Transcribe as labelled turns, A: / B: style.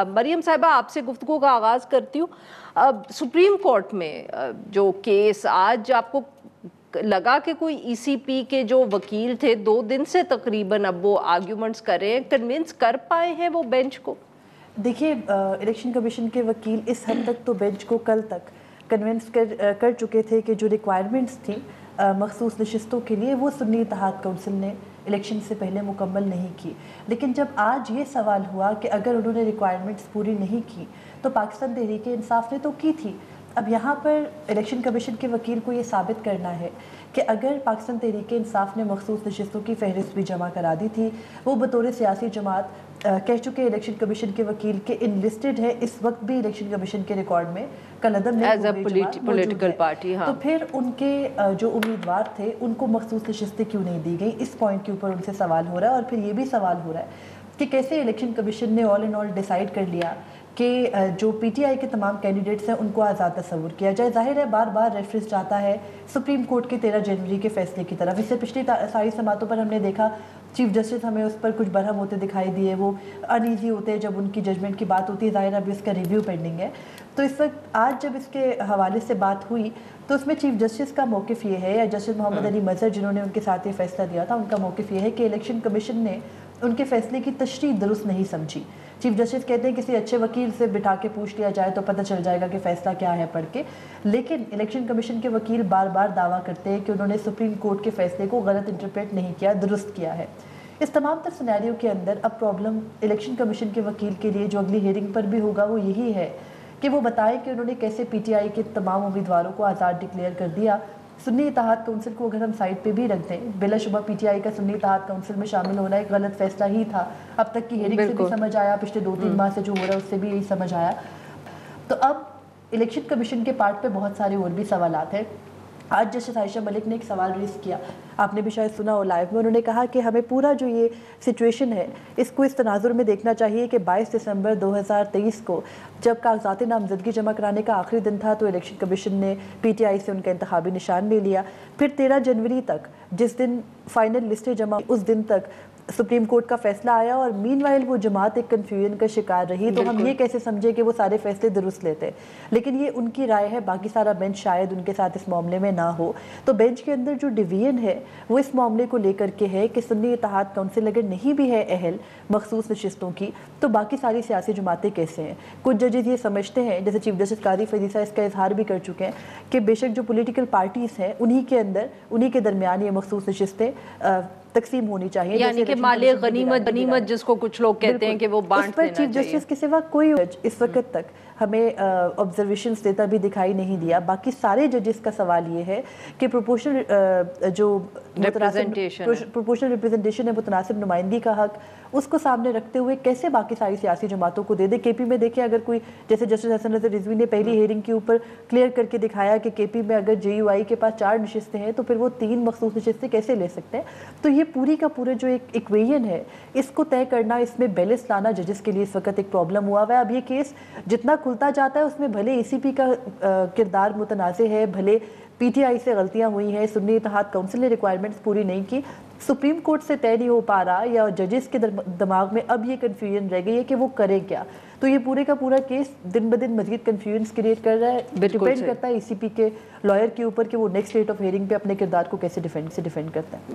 A: مریم صاحبہ آپ سے گفتگو کا آغاز کرتی ہوں. سپریم کورٹ میں جو کیس آج آپ کو لگا کہ کوئی ای سی پی کے جو وکیل تھے 2 دن سے تقریباً اب وہ آرگیومنٹس کر رہے ہیں, کنونس کر پائے ہیں وہ بینچ کو؟
B: دیکھیے الیکشن کمیشن کے وکیل اس حد تک تو بینچ کو کل تک کنونس کر چکے تھے کہ جو ریکوائرمنٹس تھیں مخصوص نشستوں کے لیے وہ سنی اتحاد کونسل نے الیکشن سے پہلے مکمل نہیں کی. لیکن جب آج یہ سوال ہوا کہ اگر انہوں نے ریکوائرمنٹس پوری نہیں کی تو پاکستان تحریک انصاف نے تو کی تھی. اب یہاں پر الیکشن کمیشن کے وکیل کو یہ ثابت کرنا ہے کہ اگر پاکستان تحریک انصاف نے مخصوص نشستوں کی فہرست بھی جمع کرا دی تھی, وہ بطور سیاسی جماعت کہہ چکے الیکشن کمیشن کے وکیل کے انلسٹڈ ہے اس وقت بھی الیکشن کمیشن کے ریکارڈ میں کالعدم
A: پولیٹیکل پارٹی,
B: تو پھر ان کے جو امیدوار تھے ان کو مخصوص نشستیں کیوں نہیں دی گئی, اس پوائنٹ کے اوپر ان سے سوال ہو رہا ہے. اور پھر یہ بھی سوال ہو رہا ہے کہ کیسے الیکشن کمیشن نے آل ان آل ڈیسائیڈ کر لیا کہ جو پی ٹی آئی کے تمام کینڈیڈیٹس ہیں ان کو آزاد تصور کیا جائے. ظاہر ہے بار بار ریفرنس جاتا ہے سپریم کورٹ کے 13 جنوری کے فیصلے کی طرف. اس سے پچھلی ساری سماعتوں پر ہم نے دیکھا چیف جسٹس ہمیں اس پر کچھ برہم ہوتے دکھائی دیے, وہ انیزی ہوتے ہیں جب ان کی ججمنٹ کی بات ہوتی ہے. ظاہر ابھی اس کا ریویو پینڈنگ ہے. تو اس وقت آج جب اس کے حوالے سے بات ہوئی تو اس میں چیف جسٹس کا موقف یہ ہے, یا جسٹس محمد علی مظہر جنہوں نے ان کے ساتھ یہ فیصلہ دیا تھا, ان کا موقف یہ ہے کہ الیکشن کمیشن نے ان کے فیصلے کی تشریح درست نہیں سمجھی. چیف جسٹس کہتے ہیں کسی اچھے وکیل سے بٹھا کے پوچھ لیا جائے تو پتہ چل جائے گا کہ فیصلہ کیا ہے پڑھ کے. لیکن الیکشن کمیشن کے وکیل بار بار دعویٰ کرتے ہیں کہ انہوں نے سپریم کورٹ کے فیصلے کو غلط انٹرپریٹ نہیں کیا, درست کیا ہے. اس تمام تر سینیریو کے اندر اب پرابلم الیکشن کمیشن کے وکیل کے لیے جو اگلی ہیئرنگ پر بھی ہوگا وہ یہی ہے کہ وہ بتائیں کہ انہوں نے کیسے پی ٹی آئی کے تمام امیدواروں کو آزاد ڈکلیئر کر دیا. سنی اتحاد کونسل کو اگر ہم سائڈ پہ بھی رکھ دیں, بلا شبہ پی ٹی آئی کا سنی اتحاد کونسل میں شامل ہونا ایک غلط فیصلہ ہی تھا. اب تک کی ہیئرنگ سے بھی سمجھ آیا, پچھلے 2-3 ماہ سے جو ہو رہا ہے اس سے بھی یہی سمجھ آیا. تو اب الیکشن کمیشن کے پارٹ پہ بہت سارے اور بھی سوالات ہیں. آج جسٹس عائشہ ملک نے ایک سوال ریز کیا, آپ نے بھی شاید سنا ہو لائیو میں. انہوں نے کہا کہ ہمیں پورا جو یہ سچویشن ہے اس کو اس تناظر میں دیکھنا چاہیے کہ 22 دسمبر 2023 کو جب کاغذات نامزدگی جمع کرانے کا آخری دن تھا تو الیکشن کمیشن نے پی ٹی آئی سے ان کا انتخابی نشان لے لیا. پھر 13 جنوری تک جس دن فائنل لسٹیں جمع اس دن تک سپریم کورٹ کا فیصلہ آیا, اور مین وائل وہ جماعت ایک کنفیوژن کا شکار رہی. تو ہم یہ کیسے سمجھے کہ وہ سارے فیصلے درست لیتے, لیکن یہ ان کی رائے ہے, باقی سارا بینچ شاید ان کے ساتھ اس معاملے میں نہ ہو. تو بینچ کے اندر جو ڈویژن ہے وہ اس معاملے کو لے کر کے ہے کہ سنی اتحاد کونسل اگر نہیں بھی ہے اہل مخصوص نشستوں کی تو باقی ساری سیاسی جماعتیں کیسے ہیں. کچھ ججز یہ سمجھتے ہیں, جیسے چیف جسٹس قاضی فیضیسہ اس کا اظہار بھی کر چکے ہیں, کہ بے شک جو پولیٹیکل پارٹیز ہیں انہی کے درمیان یہ مخصوص نشستیں تقسیم ہونی چاہیے,
A: یعنی کہ مال غنیمت جس کو کچھ لوگ کہتے ہیں کہ وہ بانٹ دینا چاہیے.
B: چیف جسٹس کے سوا کوئی اس وقت تک ہمیں آبزرویشنز دیتا بھی دکھائی نہیں دیا. باقی سارے ججز کا سوال یہ ہے کہ پروپورشنل جو ریپرزنٹیشن ہے, متناسب نمائندگی کا حق, اس کو سامنے رکھتے ہوئے کیسے باقی ساری سیاسی جماعتوں کو دے دے. کے پی میں دیکھیں اگر کوئی, جیسے جسٹس حسن نظر رضوی نے پہلی ہیئرنگ کے اوپر کلیئر کر کے دکھایا کہ کے پی میں اگر جے یو آئی کے پاس 4 نشستیں ہیں تو پھر وہ 3 مخصوص نشستیں کیسے لے سکتے ہیں. تو یہ پوری کا پورا جو ایک ایکویژن ہے اس کو طے کرنا, اس میں بیلنس لانا ججز کے لیے اس وقت ایک پرابلم ہوا ہوا ہے. اب یہ کیس جتنا کھلتا جاتا ہے اس میں بھلے ای سی پی کا کردار متنازع ہے, بھلے پی ٹی آئی سے غلطیاں ہوئی ہیں, سنی اتحاد کونسل نے ریکوائرمنٹس پوری نہیں کی, سپریم کورٹ سے طے نہیں ہو پا رہا, یا ججز کے دماغ میں اب یہ کنفیوژن رہ گئی ہے کہ وہ کریں کیا. تو یہ پورے کا پورا کیس دن بدن مزید کنفیوژن کریٹ کر رہا ہے. ڈیپینڈ کرتا ہے ای سی پی کے لائر کے اوپر کہ وہ نیکسٹ ڈیٹ آف ہیئرنگ پہ اپنے کردار کو کیسے ڈیفینڈ کرتا ہے.